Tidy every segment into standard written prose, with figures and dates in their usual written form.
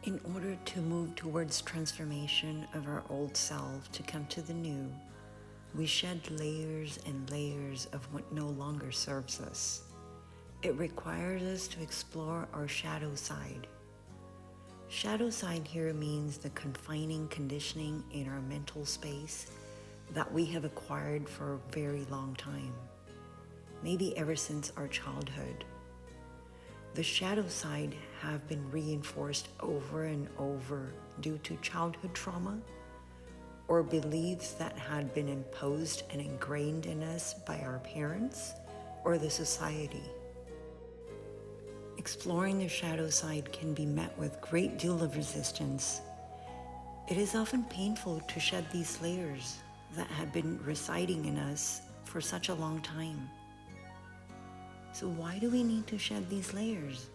In order to move towards transformation of our old self to come to the new, we shed layers and layers of what no longer serves us. It requires us to explore our shadow side. Shadow side here means the confining conditioning in our mental space that we have acquired for a very long time, maybe ever since our childhood. The shadow side have been reinforced over and over due to childhood trauma or beliefs that had been imposed and ingrained in us by our parents or the society. Exploring the shadow side can be met with a great deal of resistance. It is often painful to shed these layers that have been residing in us for such a long time. So why do we need to shed these layers?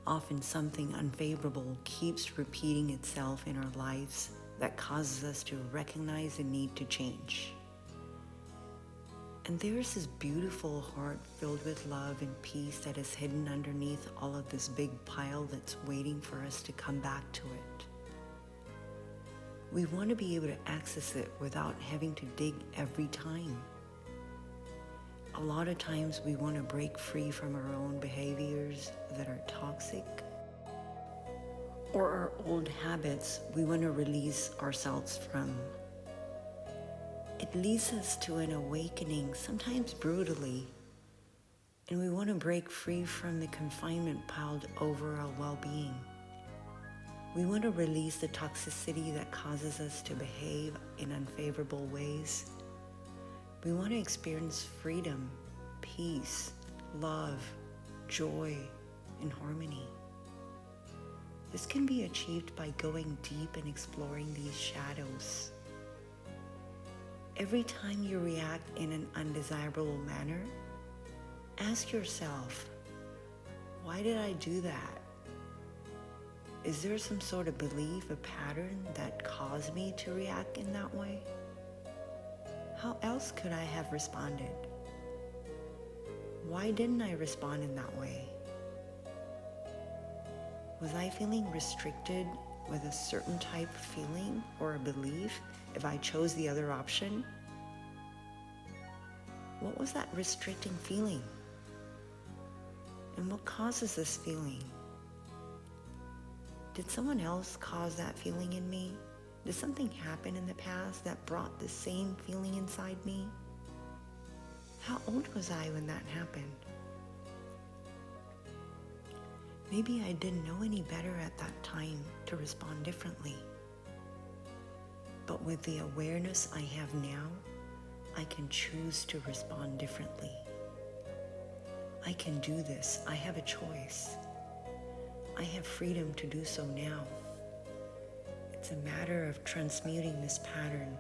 Often something unfavorable keeps repeating itself in our lives that causes us to recognize the need to change. And there is this beautiful heart filled with love and peace that is hidden underneath all of this big pile that's waiting for us to come back to it. We want to be able to access it without having to dig every time. A lot of times we want to break free from our own behaviors that are toxic or our old habits we want to release ourselves from. It leads us to an awakening, sometimes brutally, and we want to break free from the confinement piled over our well-being. We want to release the toxicity that causes us to behave in unfavorable ways. We want to experience freedom, peace, love, joy, and harmony. This can be achieved by going deep and exploring these shadows. Every time you react in an undesirable manner, ask yourself, why did I do that? Is there some sort of belief, a pattern that caused me to react in that way? How else could I have responded? Why didn't I respond in that way? Was I feeling restricted with a certain type of feeling or a belief if I chose the other option? What was that restricting feeling? And what causes this feeling? Did someone else cause that feeling in me? Did something happen in the past that brought the same feeling inside me? How old was I when that happened? Maybe I didn't know any better at that time to respond differently. But with the awareness I have now, I can choose to respond differently. I can do this. I have a choice. I have freedom to do so now. It's a matter of transmuting this pattern.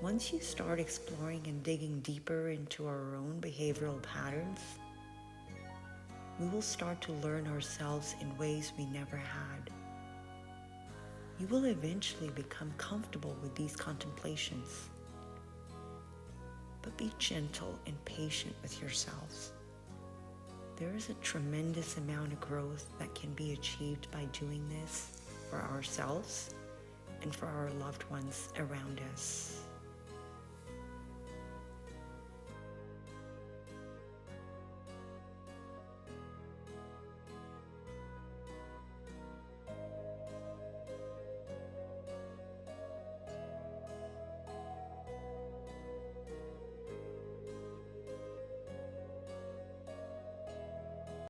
Once you start exploring and digging deeper into our own behavioral patterns, we will start to learn ourselves in ways we never had. You will eventually become comfortable with these contemplations. But be gentle and patient with yourselves. There is a tremendous amount of growth that can be achieved by doing this for ourselves and for our loved ones around us.